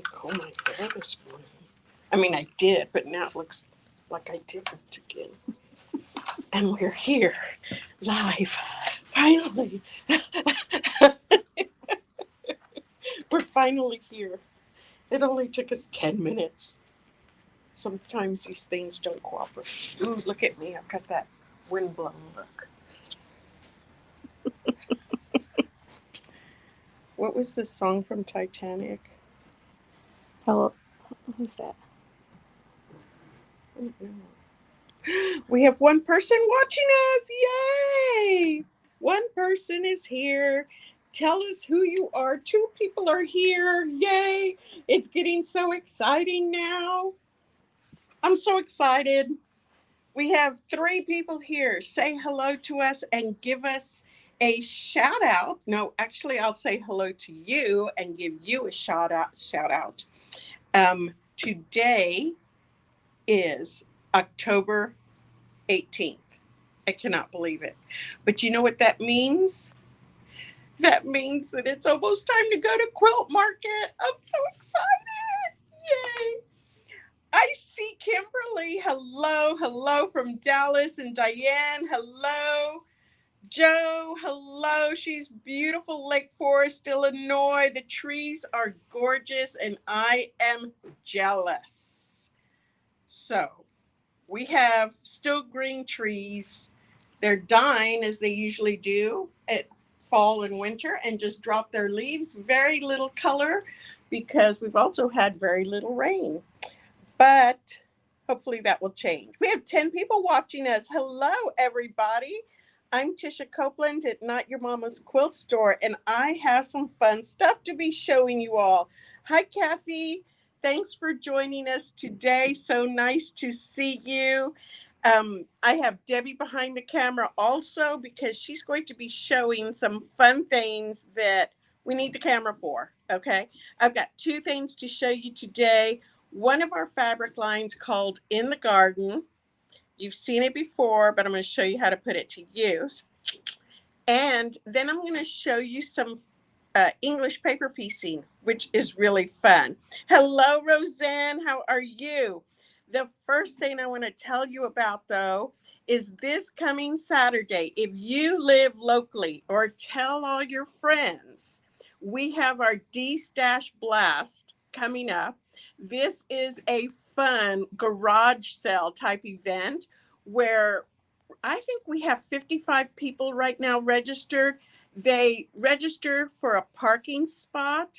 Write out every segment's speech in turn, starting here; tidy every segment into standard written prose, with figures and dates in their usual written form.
comb my hair this morning. I mean, I did, but now it looks like I didn't again. And we're here, live, finally. We're finally here. It only took us 10 minutes. Sometimes these things don't cooperate. Ooh, look at me. I've got that windblown look. What was the song from Titanic? Oh, what was that? I don't know. We have one person watching us. Yay! One person is here. Tell us who you are. 2 people are here. Yay! It's getting so exciting now. I'm so excited. We have 3 people here. Say hello to us and give us a shout out. No, actually, I'll say hello to you and give you a shout out. Today is October 18th. I cannot believe it. But you know what that means? That means that it's almost time to go to Quilt Market. I'm so excited. Yay. I see Kimberly. Hello, hello from Dallas, and Diane. Hello. Joe, hello. She's beautiful, Lake Forest, Illinois. The trees are gorgeous, and I am jealous. So, we have still green trees. They're dying as they usually do at fall and winter and just drop their leaves. Very little color because we've also had very little rain. But hopefully that will change. We have 10 people watching us. Hello, everybody. I'm Tisha Copeland at Not Your Mama's Quilt Store, and I have some fun stuff to be showing you all. Hi, Kathy. Thanks for joining us today. So nice to see you. I have Debbie behind the camera also because she's going to be showing some fun things that we need the camera for. Okay. I've got 2 things to show you today. One of our fabric lines called In the Garden. You've seen it before, but I'm going to show you how to put it to use. And then I'm going to show you some English paper piecing, which is really fun. Hello, Roseanne. How are you? The first thing I want to tell you about, though, is this coming Saturday. If you live locally or tell all your friends, we have our D-Stash Blast coming up. This is a fun garage sale type event where I think we have 55 people right now registered. They register for a parking spot,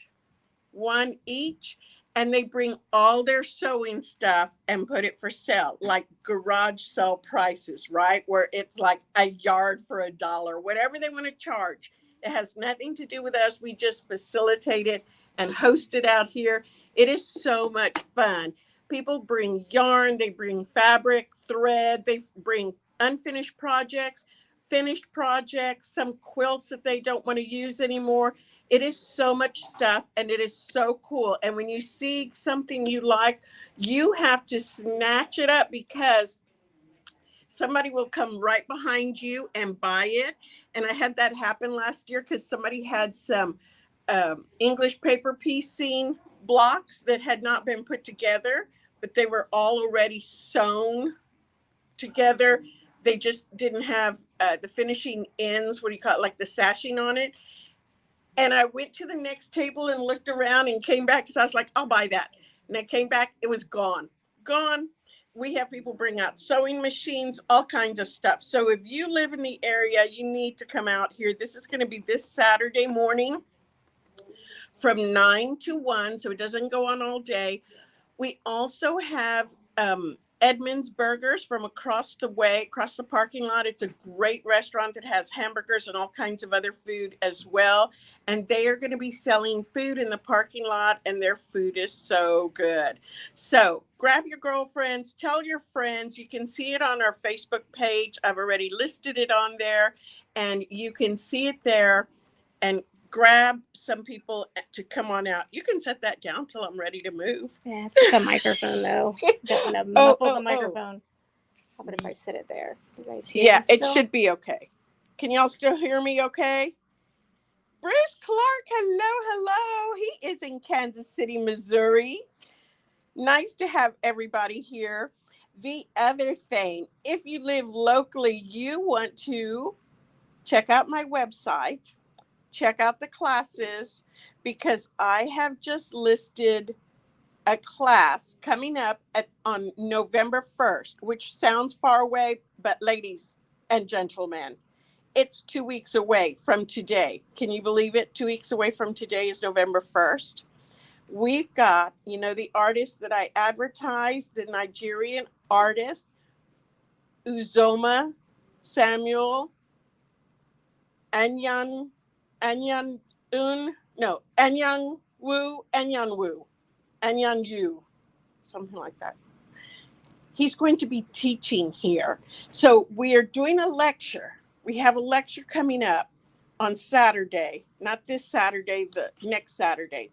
1 each, and they bring all their sewing stuff and put it for sale, like garage sale prices, right? Where it's like a yard for $1, whatever they want to charge. It has nothing to do with us. We just facilitate it and host it out here. It is so much fun. People bring yarn, they bring fabric, thread, they bring unfinished projects, finished projects, some quilts that they don't want to use anymore. It is so much stuff and it is so cool. And when you see something you like, you have to snatch it up because somebody will come right behind you and buy it. And I had that happen last year because somebody had some English paper piecing blocks that had not been put together, but they were all already sewn together. They just didn't have the finishing ends, what do you call it, like the sashing on it. And I went to the next table and looked around and came back because I was like, I'll buy that. And I came back, it was gone. Gone. We have people bring out sewing machines, all kinds of stuff. So if you live in the area, you need to come out here. This is going to be this Saturday morning from 9 to 1, so it doesn't go on all day. We also have Edmund's Burgers from across the way, across the parking lot. It's a great restaurant that has hamburgers and all kinds of other food as well. And they are going to be selling food in the parking lot, and their food is so good. So grab your girlfriends, tell your friends. You can see it on our Facebook page. I've already listed it on there, and you can see it there. And grab some people to come on out. You can set that down till I'm ready to move. Yeah, it's the microphone though. Don't want to muffle the microphone. How about if I set it there? You guys hear Yeah, me still? it should be okay. Can y'all still hear me okay? Bruce Clark, hello, hello. He is in Kansas City, Missouri. Nice to have everybody here. The other thing, if you live locally, you want to check out my website, check out the classes, because I have just listed a class coming up on November 1st, which sounds far away, but ladies and gentlemen, it's 2 weeks away from today. Can you believe it? 2 weeks away from today is November 1st. We've got, the artist that I advertised, the Nigerian artist, Uzoma Samuel Anyan, Anyan no, Anyan Yu, something like that. He's going to be teaching here. So we are doing a lecture. We have a lecture coming up on Saturday, not this Saturday, the next Saturday,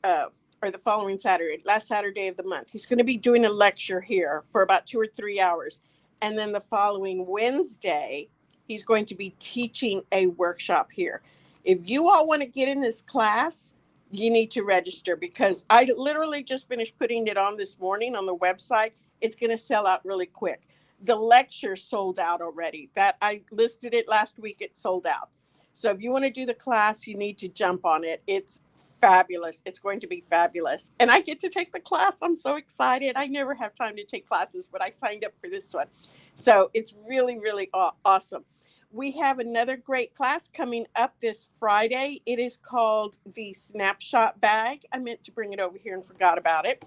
uh, or the following Saturday, last Saturday of the month. He's going to be doing a lecture here for about 2 or 3 hours. And then the following Wednesday, he's going to be teaching a workshop here. If you all want to get in this class, you need to register, because I literally just finished putting it on this morning on the website. It's going to sell out really quick. The lecture sold out already. That I listed it last week. It sold out. So if you want to do the class, you need to jump on it. It's fabulous. It's going to be fabulous. And I get to take the class. I'm so excited. I never have time to take classes, but I signed up for this one. So it's really, really awesome. We have another great class coming up this Friday. It is called the Snapshot Bag. I meant to bring it over here and forgot about it.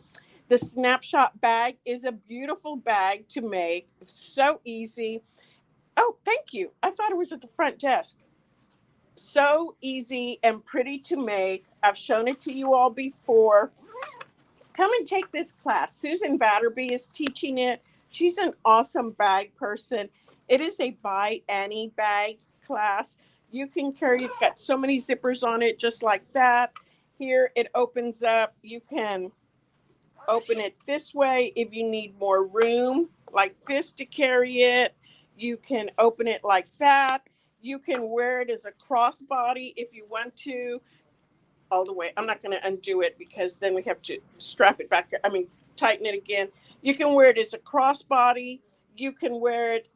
The Snapshot Bag is a beautiful bag to make. So easy. Oh, thank you. I thought it was at the front desk. So easy and pretty to make. I've shown it to you all before. Come and take this class. Susan Batterby is teaching it. She's an awesome bag person. It is a By Annie bag class. You can carry, it's got so many zippers on it, just like that. Here it opens up. You can open it this way if you need more room, like this, to carry it. You can open it like that. You can wear it as a crossbody if you want to, all the way. I'm not going to undo it because then we have to strap it back. Tighten it again. You can wear it as a crossbody. You can wear it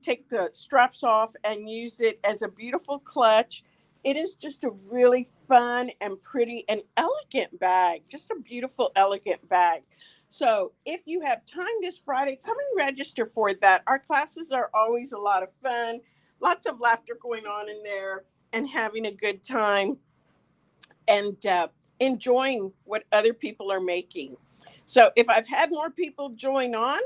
take the straps off and use it as a beautiful clutch. It is just a really fun and pretty and elegant bag. Just a beautiful, elegant bag. So if you have time this Friday, come and register for that. Our classes are always a lot of fun. Lots of laughter going on in there and having a good time and enjoying what other people are making. So if I've had more people join on,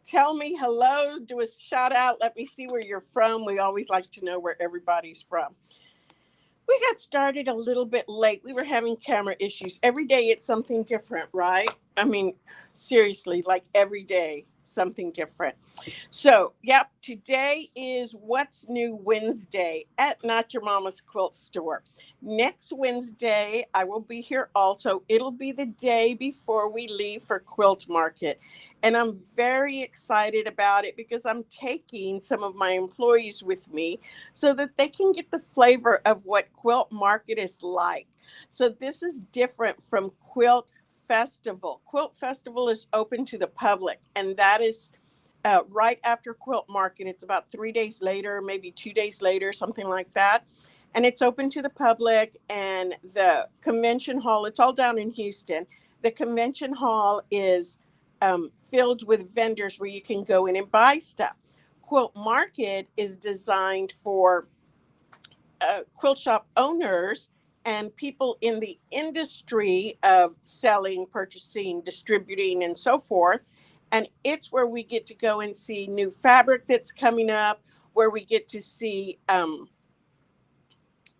tell me hello, do a shout out, let me see where you're from. We always like to know where everybody's from. We got started a little bit late. We were having camera issues. Every day it's something different, right? Seriously, like every day, something different. So, yep, today is What's New Wednesday at Not Your Mama's Quilt Store. Next Wednesday, I will be here also. It'll be the day before we leave for Quilt Market. And I'm very excited about it because I'm taking some of my employees with me so that they can get the flavor of what Quilt Market is like. So, this is different from Quilt Festival. Quilt Festival is open to the public, and that is right after Quilt Market. It's about 3 days later, maybe 2 days later, something like that. And it's open to the public. And the convention hall, it's all down in Houston. The convention hall is filled with vendors where you can go in and buy stuff. Quilt Market is designed for quilt shop owners and people in the industry of selling, purchasing, distributing, and so forth. And it's where we get to go and see new fabric that's coming up, where we get to see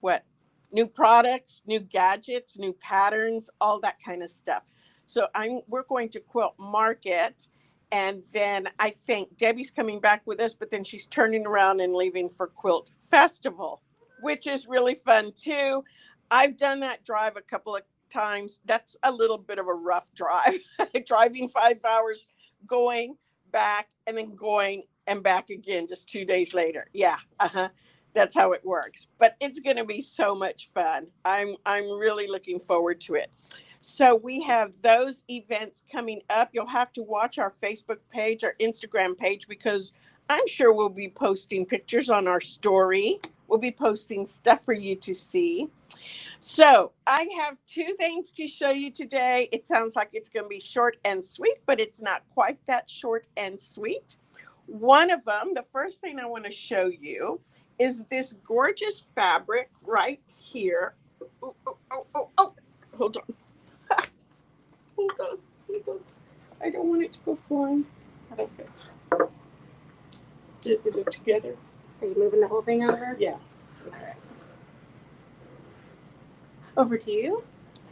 what new products, new gadgets, new patterns, all that kind of stuff. So we're going to Quilt Market, and then I think Debbie's coming back with us, but then she's turning around and leaving for Quilt Festival, which is really fun too. I've done that drive a couple of times. That's a little bit of a rough drive, driving 5 hours, going back, and then going and back again just 2 days later. Yeah. That's how it works. But it's going to be so much fun. I'm really looking forward to it. So we have those events coming up. You'll have to watch our Facebook page, our Instagram page, because I'm sure we'll be posting pictures on our story. We'll be posting stuff for you to see. So I have two things to show you today. It sounds like it's going to be short and sweet, but it's not quite that short and sweet. One of them, the first thing I want to show you is this gorgeous fabric right here. Oh, oh, oh, oh, oh. Hold on. Hold on. Hold on. I don't want it to go flying. Okay. Is it together? Are you moving the whole thing over? Yeah. Okay. Over to you?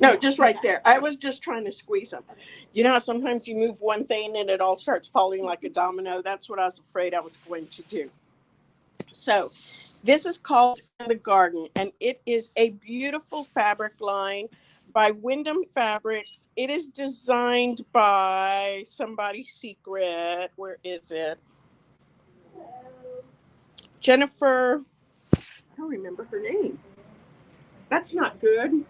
No, just right there. I was just trying to squeeze them. You know how sometimes you move one thing and it all starts falling like a domino? That's what I was afraid I was going to do. So this is called In the Garden, and it is a beautiful fabric line by Windham Fabrics. It is designed by somebody secret. Where is it? Jennifer. I don't remember her name. That's not good.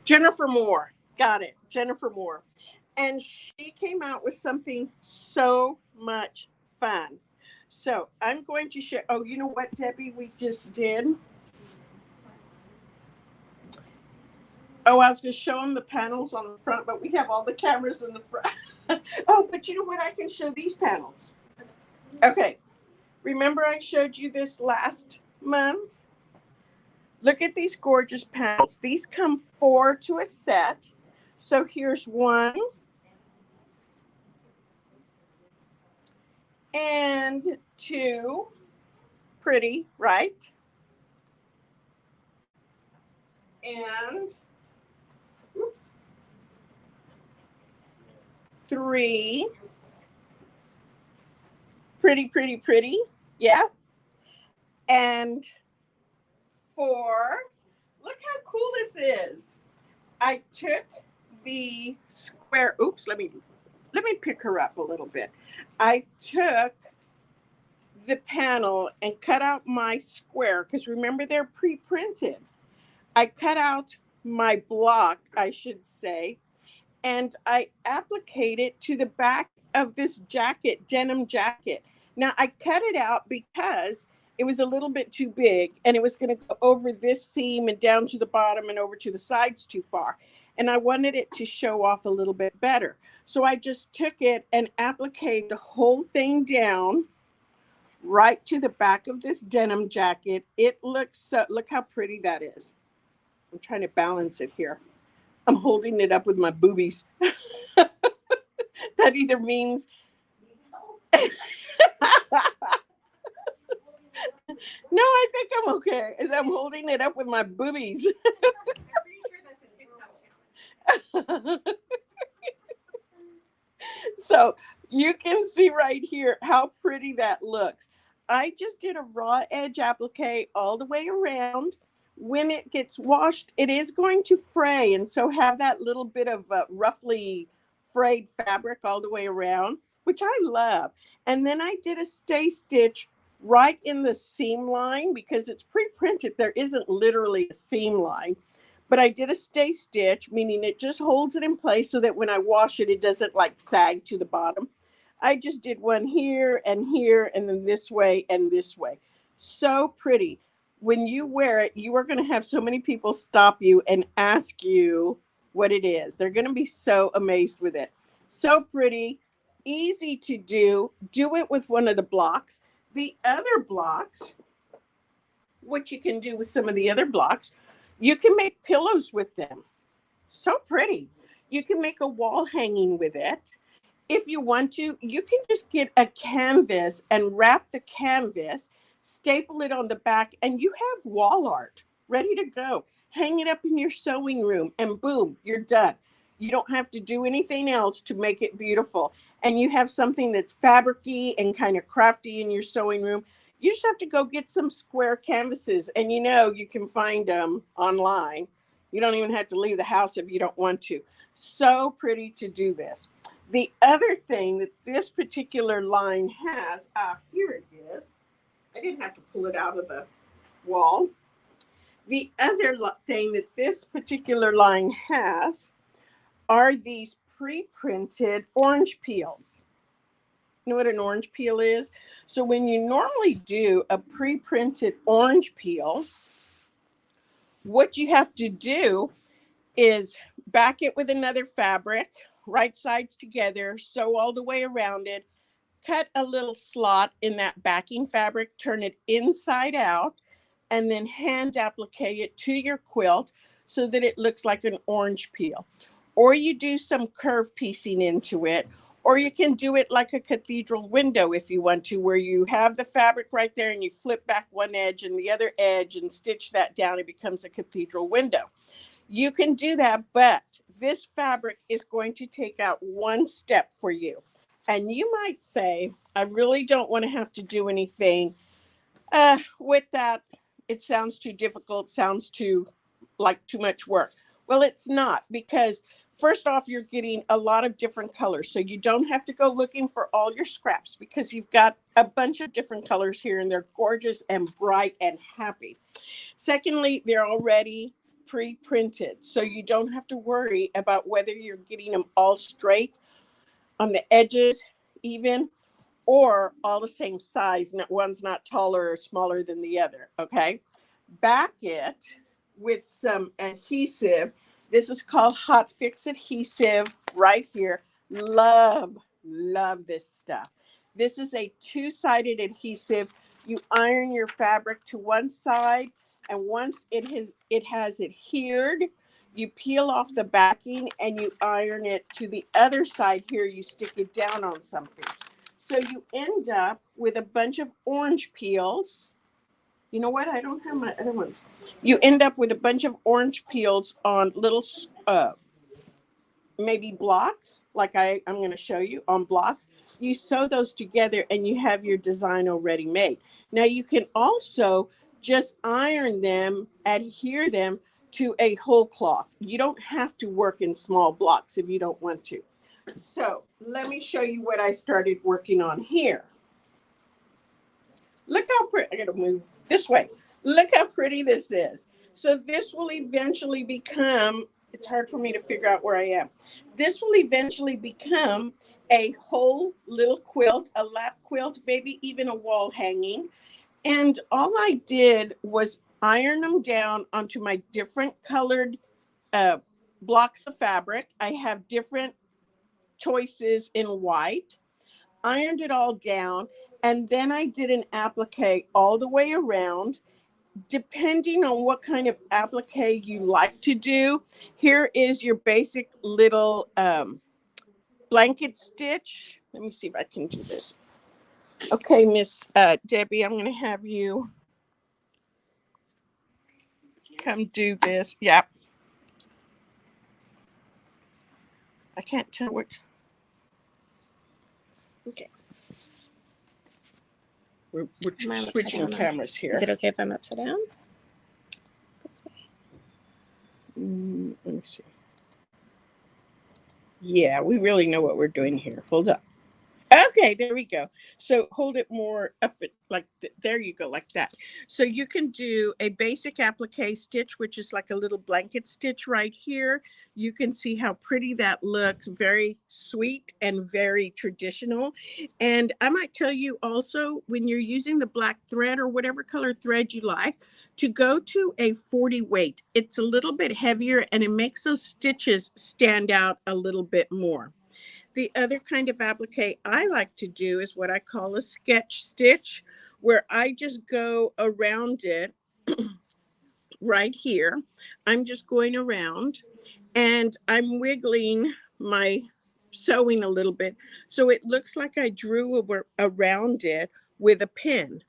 Jennifer Moore. Got it. Jennifer Moore. And she came out with something so much fun. So I'm going to share. Oh, you know what, Debbie, we just did? Oh, I was going to show them the panels on the front, but we have all the cameras in the front. Oh, but you know what? I can show these panels. Okay. Remember I showed you this last month? Look at these gorgeous panels. These come 4 to a set. So here's 1 and 2. Pretty, right? And oops, 3. Pretty, pretty, pretty. Yeah. And 4. Look how cool this is. I took the square. Oops, let me pick her up a little bit. I took the panel and cut out my square, because remember they're pre-printed. I cut out my block, I should say, and I appliqued it to the back of this jacket, denim jacket. Now I cut it out because it was a little bit too big, and it was going to go over this seam and down to the bottom and over to the sides too far. And I wanted it to show off a little bit better. So I just took it and appliqued the whole thing down right to the back of this denim jacket. It looks so, look how pretty that is. I'm trying to balance it here. I'm holding it up with my boobies. That either means no, I think I'm okay. As I'm holding it up with my boobies. So you can see right here how pretty that looks. I just did a raw edge applique all the way around. When it gets washed, it is going to fray, and so have that little bit of roughly frayed fabric all the way around, which I love. And then I did a stay stitch right in the seam line, because it's pre-printed. There isn't literally a seam line, but I did a stay stitch, meaning it just holds it in place so that when I wash it, it doesn't like sag to the bottom. I just did one here, and then this way and this way. So pretty. When you wear it, you are going to have so many people stop you and ask you what it is. They're going to be so amazed with it. So pretty, easy to do. Do it with one of the blocks. The other blocks, what you can do with some of the other blocks, you can make pillows with them. So pretty. You can make a wall hanging with it. If you want to, you can just get a canvas and wrap the canvas, staple it on the back, and you have wall art ready to go. Hang it up in your sewing room, and boom, you're done. You don't have to do anything else to make it beautiful. And you have something that's fabricy and kind of crafty in your sewing room. You just have to go get some square canvases, and you know you can find them online. You don't even have to leave the house if you don't want to. So pretty to do this. The other thing that this particular line has, here it is. I didn't have to pull it out of the wall. The other thing that this particular line has are these pre-printed orange peels. You know what an orange peel is? So when you normally do a pre-printed orange peel, what you have to do is back it with another fabric, right sides together, sew all the way around it, cut a little slot in that backing fabric, turn it inside out, and then hand applique it to your quilt so that it looks like an orange peel. Or you do some curve piecing into it, or you can do it like a cathedral window if you want to, where you have the fabric right there and you flip back one edge and the other edge and stitch that down. It becomes a cathedral window. You can do that, but this fabric is going to take out one step for you. And you might say, I really don't want to have to do anything with that. It sounds too difficult, sounds too much work. Well, it's not, because first off, you're getting a lot of different colors. So you don't have to go looking for all your scraps, because you've got a bunch of different colors here and they're gorgeous and bright and happy. Secondly, they're already pre-printed, so you don't have to worry about whether you're getting them all straight on the edges, even, or all the same size. One's not taller or smaller than the other. Okay, back it with some adhesive. This is called Hot Fix adhesive right here. Love this stuff. This is a two-sided adhesive. You iron your fabric to one side, and once it has adhered, you peel off the backing and you iron it to the other side. Here you stick it down on something. So you end up with a bunch of orange peels. You know what? I don't have my other ones. You end up with a bunch of orange peels on little maybe blocks, like I'm going to show you on blocks. You sew those together and you have your design already made. Now you can also just iron them, adhere them to a whole cloth. You don't have to work in small blocks if you don't want to. So let me show you what I started working on here. Look how pretty. I got to move this way. Look how pretty this is. So this will eventually become, it's hard for me to figure out where I am. This will eventually become a whole little quilt, a lap quilt, maybe even a wall hanging. And all I did was iron them down onto my different colored blocks of fabric. I have different choices in white. Ironed it all down, and then I did an applique all the way around. Depending on what kind of applique you like to do, here is your basic little blanket stitch. Let me see if I can do this. Okay, Miss Debbie, I'm going to have you come do this. Yep. I can't tell which. Okay. We're switching cameras here. Is it okay if I'm upside down? This way. Let me see. Yeah, we really know what we're doing here. Hold up. Okay, there we go. So hold it more up, like there you go, like that. So you can do a basic applique stitch, which is like a little blanket stitch right here. You can see how pretty that looks. Very sweet and very traditional. And I might tell you also, when you're using the black thread or whatever color thread you like, to go to a 40 weight. It's a little bit heavier and it makes those stitches stand out a little bit more. The other kind of applique I like to do is what I call a sketch stitch, where I just go around it right here. I'm just going around and I'm wiggling my sewing a little bit, so it looks like I drew around it with a pin.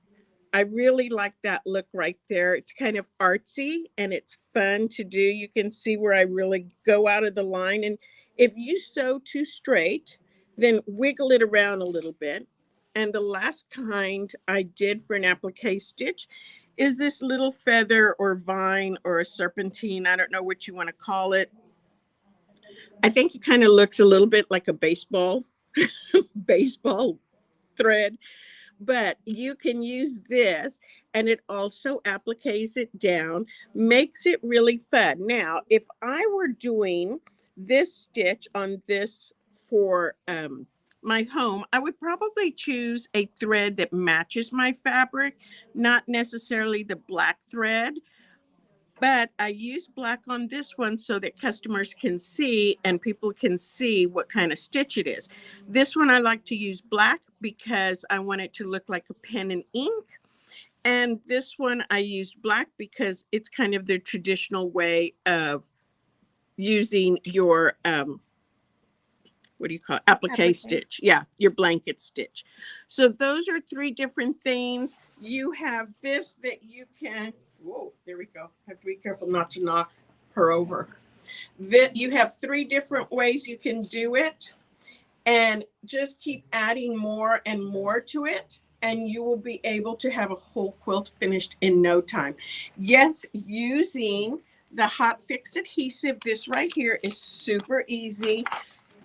I really like that look right there. It's kind of artsy and it's fun to do. You can see where I really go out of the line. And if you sew too straight, then wiggle it around a little bit. And the last kind I did for an applique stitch is this little feather or vine or a serpentine. I don't know what you want to call it. I think it kind of looks a little bit like a baseball thread. but you can use this, and it also appliques it down, makes it really fun. Now, if I were doing this stitch on this for my home, I would probably choose a thread that matches my fabric, not necessarily the black thread. But I use black on this one so that customers can see and people can see what kind of stitch it is. This one I like to use black because I want it to look like a pen and ink. And this one I used black because it's kind of the traditional way of using your what do you call it? Applique stitch. Yeah, your blanket stitch. So those are three different things. You have this that you can, whoa, there we go. Have to be careful not to knock her over. That you have three different ways you can do it, and just keep adding more and more to it, and you will be able to have a whole quilt finished in no time. Yes, using the Hot Fix adhesive, this right here is super easy.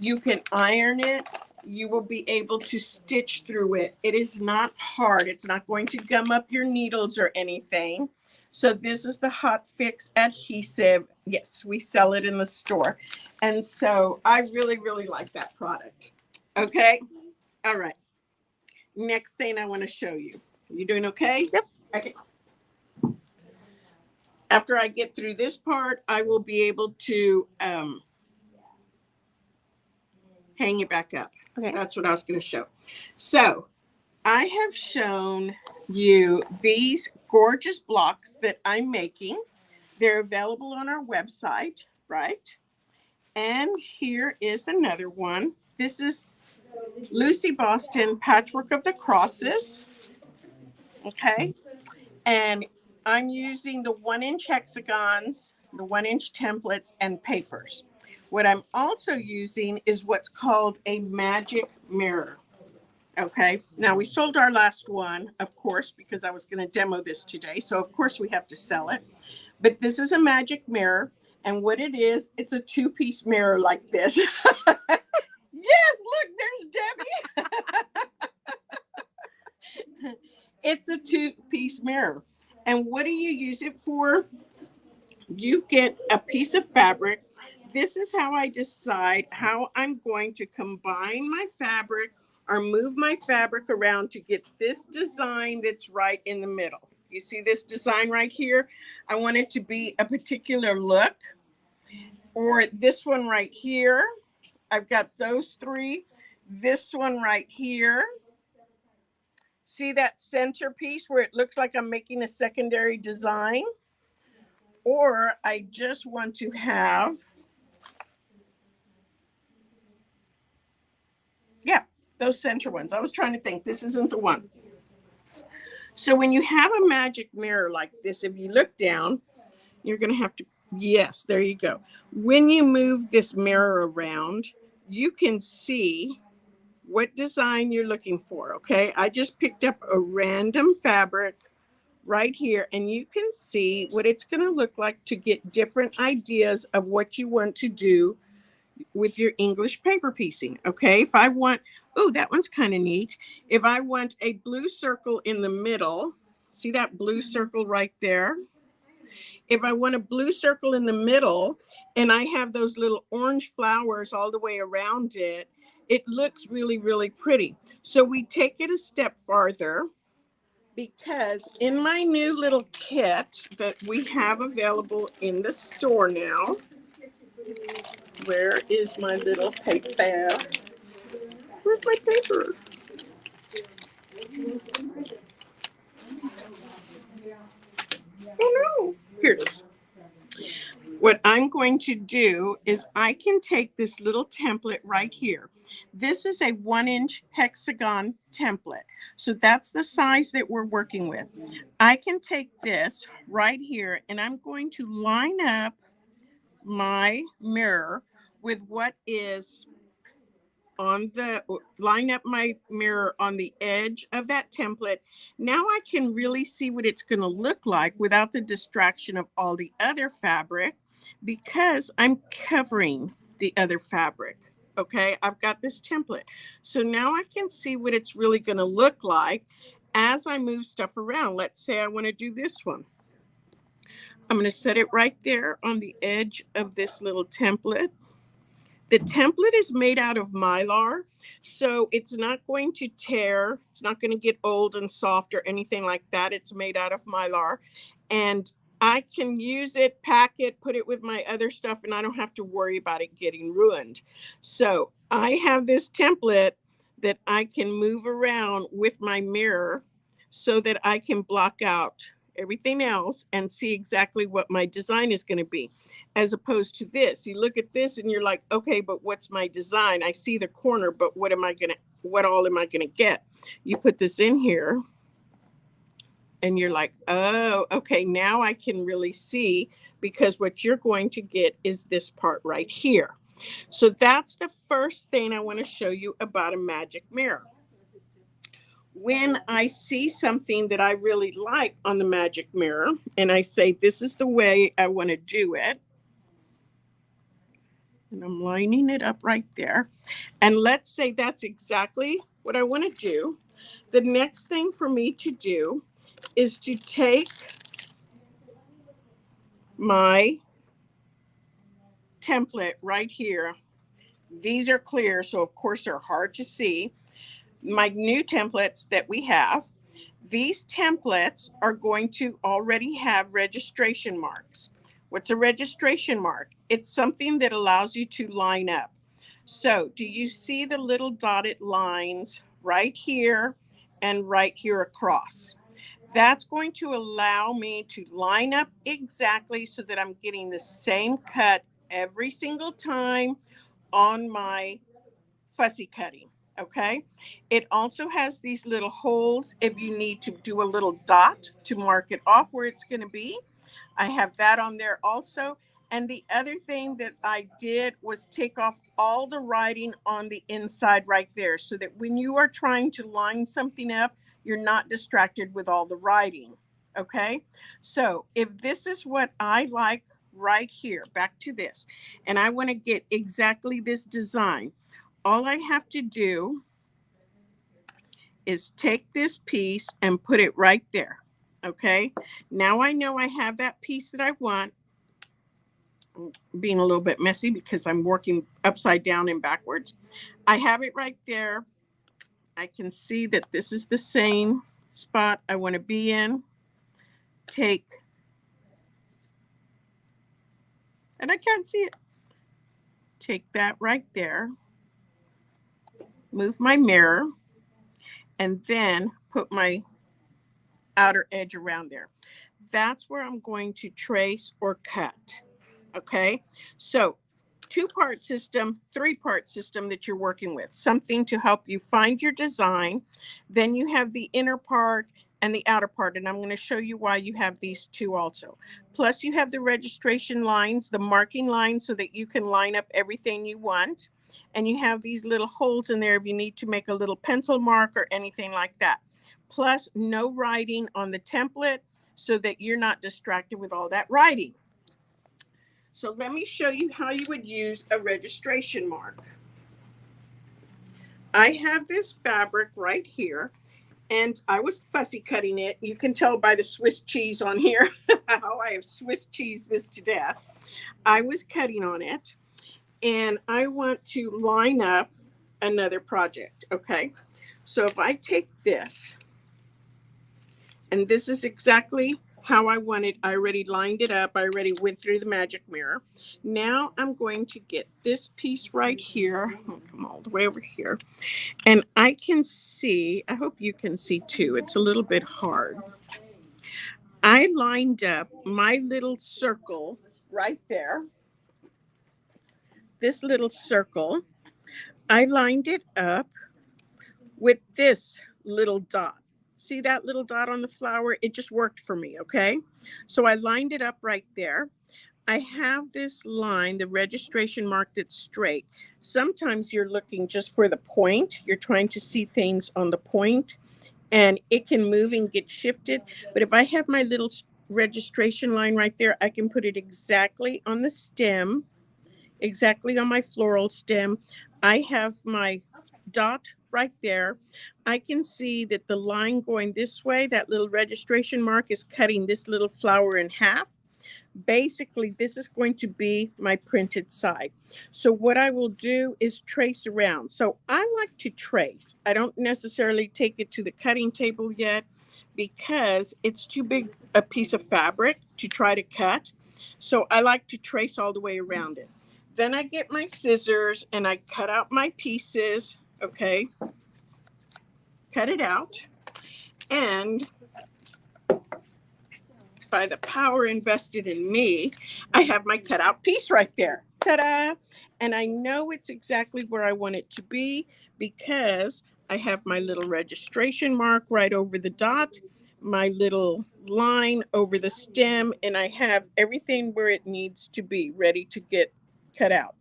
You can iron it. You will be able to stitch through it. It is not hard. It's not going to gum up your needles or anything. So this is the Hot Fix adhesive. Yes, we sell it in the store. And so I really, really like that product. Okay. All right. Next thing I want to show you. You doing okay? Yep. Okay. After I get through this part, I will be able to hang it back up. Okay. That's what I was going to show. So I have shown you these gorgeous blocks that I'm making. They're available on our website, right? And here is another one. This is Lucy Boston Patchwork of the Crosses. Okay. And I'm using the 1-inch hexagons, the 1-inch templates, and papers. What I'm also using is what's called a magic mirror. Okay, now we sold our last one, of course, because I was going to demo this today. So, of course, we have to sell it. But this is a magic mirror. And what it is, it's a 2-piece mirror like this. Yes, look, there's Debbie. It's a 2-piece mirror. And what do you use it for? You get a piece of fabric. This is how I decide how I'm going to combine my fabric or move my fabric around to get this design that's right in the middle. You see this design right here? I want it to be a particular look. Or this one right here. I've got those three. This one right here. See that center piece where it looks like I'm making a secondary design? Or I just want to have, yeah, those center ones. I was trying to think, this isn't the one. So when you have a magic mirror like this, if you look down, you're going to have to, yes, there you go. When you move this mirror around, you can see what design you're looking for, okay? I just picked up a random fabric right here, and you can see what it's going to look like to get different ideas of what you want to do with your English paper piecing. Okay, if I want, oh, that one's kind of neat. If I want a blue circle in the middle, see that blue circle right there? If I want a blue circle in the middle and I have those little orange flowers all the way around it, it looks really, really pretty. So we take it a step farther, because in my new little kit that we have available in the store now, where is my little paper? Where's my paper? Oh no, here it is. What I'm going to do is I can take this little template right here. This is a 1-inch hexagon template. So that's the size that we're working with. I can take this right here and I'm going to line up my mirror with what is on the, line up my mirror on the edge of that template. Now I can really see what it's going to look like without the distraction of all the other fabric, because I'm covering the other fabric. Okay, I've got this template. So now I can see what it's really going to look like as I move stuff around. Let's say I want to do this one. I'm going to set it right there on the edge of this little template. The template is made out of mylar, so it's not going to tear. It's not going to get old and soft or anything like that. It's made out of mylar. And I can use it, pack it, put it with my other stuff, and I don't have to worry about it getting ruined. So I have this template that I can move around with my mirror so that I can block out everything else and see exactly what my design is going to be. As opposed to this, you look at this and you're like, okay, but what's my design? I see the corner, but what all am I gonna get? You put this in here and you're like, oh, okay, now I can really see, because what you're going to get is this part right here. So that's the first thing I want to show you about a magic mirror. When I see something that I really like on the magic mirror and I say, this is the way I want to do it, and I'm lining it up right there. And let's say that's exactly what I want to do. The next thing for me to do is to take my template right here. These are clear, so of course they're hard to see. My new templates that we have, these templates are going to already have registration marks. What's a registration mark? It's something that allows you to line up. So do you see the little dotted lines right here and right here across? That's going to allow me to line up exactly so that I'm getting the same cut every single time on my fussy cutting. Okay. It also has these little holes if you need to do a little dot to mark it off where it's going to be. I have that on there also. And the other thing that I did was take off all the writing on the inside right there, so that when you are trying to line something up, you're not distracted with all the writing. Okay. So if this is what I like right here, back to this, and I want to get exactly this design, all I have to do is take this piece and put it right there. Okay. Now I know I have that piece that I want. I'm being a little bit messy because I'm working upside down and backwards. I have it right there. I can see that this is the same spot I want to be in. Take, and I can't see it. Take that right there. Move my mirror and then put my outer edge around there. That's where I'm going to trace or cut. Okay, so 2-part system, 3-part system that you're working with, something to help you find your design. Then you have the inner part and the outer part, and I'm going to show you why you have these two also. Plus you have the registration lines, the marking lines, so that you can line up everything you want. And you have these little holes in there if you need to make a little pencil mark or anything like that. Plus no writing on the template, so that you're not distracted with all that writing. So let me show you how you would use a registration mark. I have this fabric right here, and I was fussy cutting it. You can tell by the Swiss cheese on here how I have Swiss cheese this to death. I was cutting on it, and I want to line up another project. Okay, so if I take this, and this is exactly how I want it. I already lined it up. I already went through the magic mirror. Now I'm going to get this piece right here. I'll come all the way over here. And I can see, I hope you can see too, it's a little bit hard. I lined up my little circle right there. This little circle, I lined it up with this little dot. See that little dot on the flower? It just worked for me, okay? So I lined it up right there. I have this line, the registration mark, that's straight. Sometimes you're looking just for the point. You're trying to see things on the point, and it can move and get shifted. But if I have my little registration line right there, I can put it exactly on the stem, exactly on my floral stem. I have my dot right there. I can see that the line going this way, that little registration mark, is cutting this little flower in half. Basically, this is going to be my printed side. So what I will do is trace around. So I like to trace. I don't necessarily take it to the cutting table yet because it's too big a piece of fabric to try to cut. So I like to trace all the way around it. Then I get my scissors and I cut out my pieces. Okay, cut it out. And by the power invested in me, I have my cutout piece right there. Ta-da! And I know it's exactly where I want it to be because I have my little registration mark right over the dot, my little line over the stem, and I have everything where it needs to be ready to get cut out.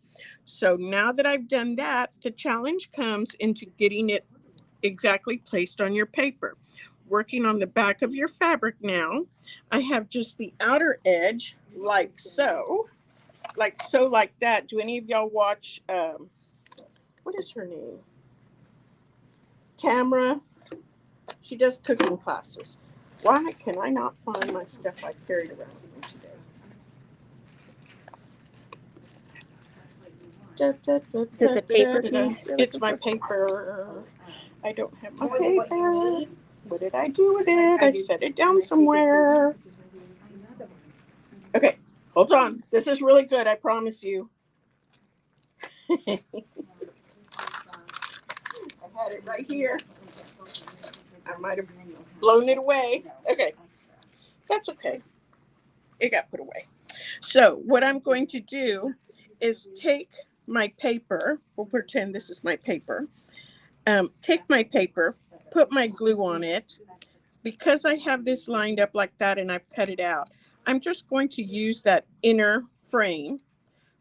So now that I've done that, the challenge comes into getting it exactly placed on your paper. Working on the back of your fabric now, I have just the outer edge like so, like that. Do any of y'all watch, what is her name? Tamra. She does cooking classes. Why can I not find my stuff I carried around with me today? Is it the paper piece? It's my paper. I don't have my paper. What did I do with it? I set it down somewhere. Okay, hold on. This is really good, I promise you. I had it right here. I might have blown it away. Okay, that's okay. It got put away. So what I'm going to do is take my paper. We'll pretend this is my paper. Take my paper, put my glue on it. Because I have this lined up like that and I've cut it out, I'm just going to use that inner frame.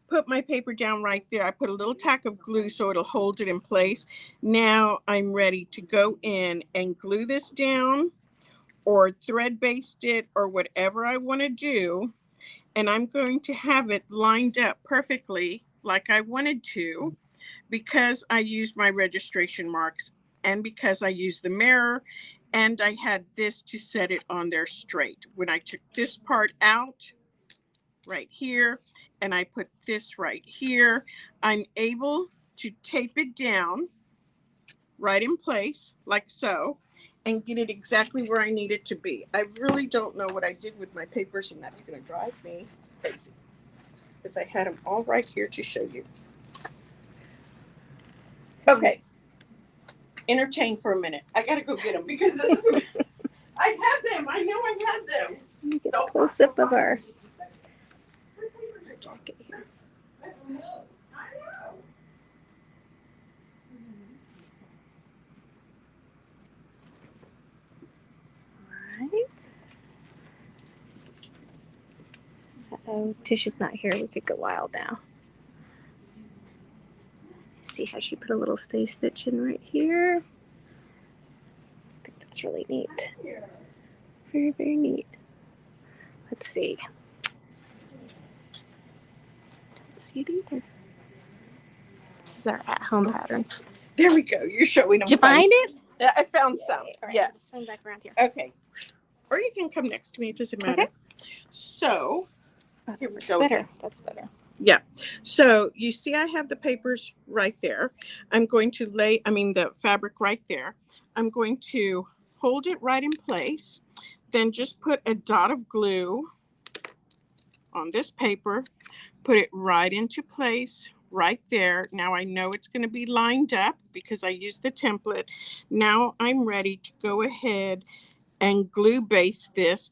Put my paper down right there. I put a little tack of glue so it'll hold it in place. Now I'm ready to go in and glue this down or thread baste it or whatever I want to do. And I'm going to have it lined up perfectly like I wanted to because I used my registration marks and because I used the mirror and I had this to set it on there straight. When I took this part out right here and I put this right here, I'm able to tape it down right in place like so and get it exactly where I need it to be. I really don't know what I did with my papers and that's going to drive me crazy because I had them all right here to show you. Okay. Entertain for a minute. I gotta go get them because this is. I had them. I know I had them. Let me get a close up of our jacket here. I know. All right. Uh-oh, Tisha's not here. We could go wild now. See how she put a little stay stitch in right here. I think that's really neat. Very, very neat. Let's see. Don't see it either. This is our at-home pattern. There we go. You're showing them. Did you find it? Yeah, I found some. Right, yes. Swing back around here. Okay. Or you can come next to me. It doesn't matter. Okay. So here we That's go. better. That's better. Yeah. So you see I have the papers right there. I'm going to lay, the fabric right there. I'm going to hold it right in place. Then just put a dot of glue on this paper. Put it right into place right there. Now I know it's going to be lined up because I used the template. Now I'm ready to go ahead and glue baste this.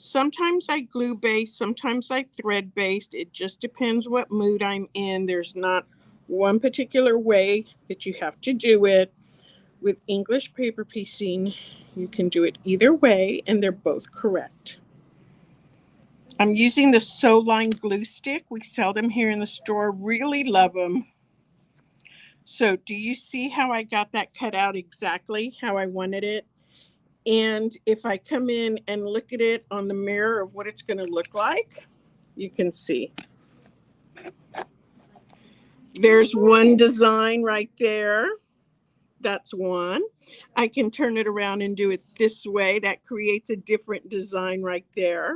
Sometimes I glue baste, sometimes I thread baste. It just depends what mood I'm in. There's not one particular way that you have to do it. With English paper piecing, you can do it either way and they're both correct. I'm using the Sew Line glue stick. We sell them here in the store. Really love them. So do you see how I got that cut out exactly how I wanted it? And if I come in and look at it on the mirror of what it's going to look like, you can see. There's one design right there. That's one. I can turn it around and do it this way. That creates a different design right there.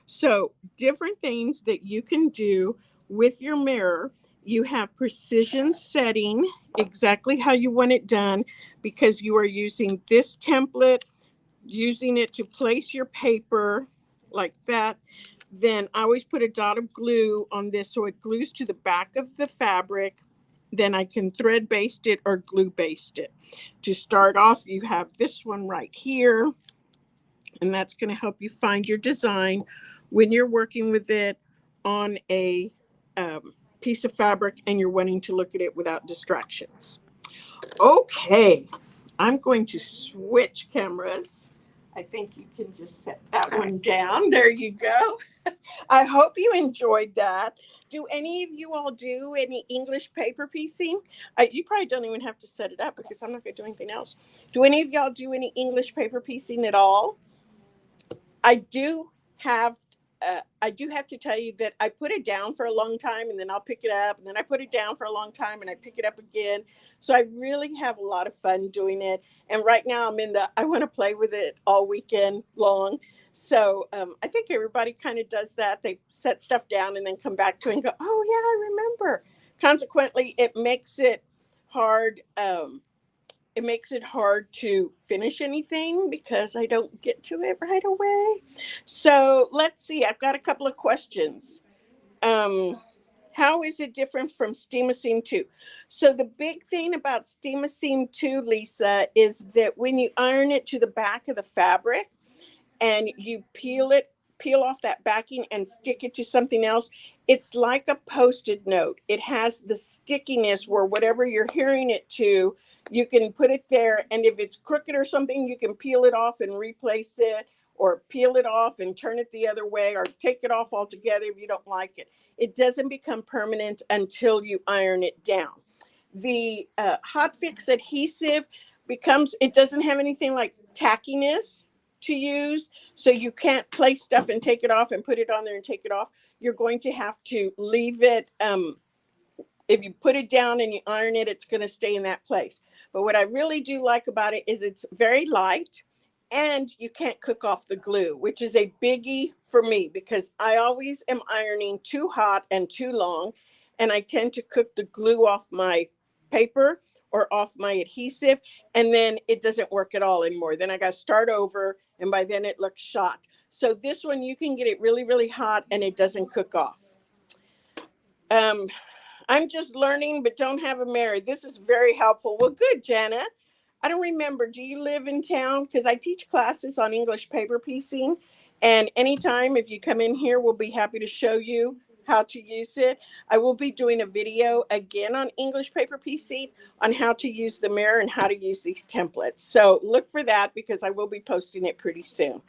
So, different things that you can do with your mirror. You have precision setting, exactly how you want it done, because you are using this template, using it to place your paper like that. Then I always put a dot of glue on this so it glues to the back of the fabric. Then I can thread baste it or glue baste it. To start off, you have this one right here, and that's going to help you find your design when you're working with it on a piece of fabric and you're wanting to look at it without distractions. Okay, I'm going to switch cameras. I think you can just set that one down. There you go. I hope you enjoyed that. Do any of you all do any English paper piecing? You probably don't even have to set it up because I'm not going to do anything else. Do any of y'all do any English paper piecing at all? I do have. I do have to tell you that I put it down for a long time and then I'll pick it up and then I put it down for a long time and I pick it up again. So I really have a lot of fun doing it. And right now I want to play with it all weekend long. So I think everybody kind of does that. They set stuff down and then come back to it and go, oh, yeah, I remember. Consequently, it makes it hard. It makes it hard to finish anything because I don't get to it right away. So let's see. I've got a couple of questions. Um, how is it different from Steam-A-Seam 2? So the big thing about Steam-A-Seam 2, Lisa, is that when you iron it to the back of the fabric, and you peel off that backing and stick it to something else, it's like a post-it note. It has the stickiness where whatever you're hearing it to, you can put it there, and if it's crooked or something, you can peel it off and replace it, or peel it off and turn it the other way, or take it off altogether if you don't like it. It doesn't become permanent until you iron it down. The hot fix adhesive it doesn't have anything like tackiness to use, so you can't place stuff and take it off and put it on there and take it off. You're going to have to leave it. If you put it down and you iron it, it's going to stay in that place. But what I really do like about it is it's very light and you can't cook off the glue, which is a biggie for me because I always am ironing too hot and too long, and I tend to cook the glue off my paper or off my adhesive, and then it doesn't work at all anymore. Then I got to start over, and by then it looks shot. So this one, you can get it really, really hot, and it doesn't cook off. I'm just learning, but don't have a mirror. This is very helpful. Well, good, Janet. I don't remember. Do you live in town? Because I teach classes on English paper piecing. And anytime, if you come in here, we'll be happy to show you how to use it. I will be doing a video again on English paper piecing on how to use the mirror and how to use these templates. So look for that because I will be posting it pretty soon.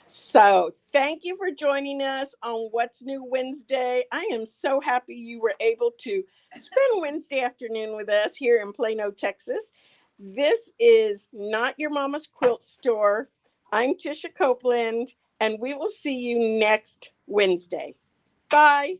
So thank you for joining us on What's New Wednesday. I am so happy you were able to spend Wednesday afternoon with us here in Plano, Texas. This is Not Your Mama's Quilt Store. I'm Tisha Copeland, and we will see you next Wednesday. Bye.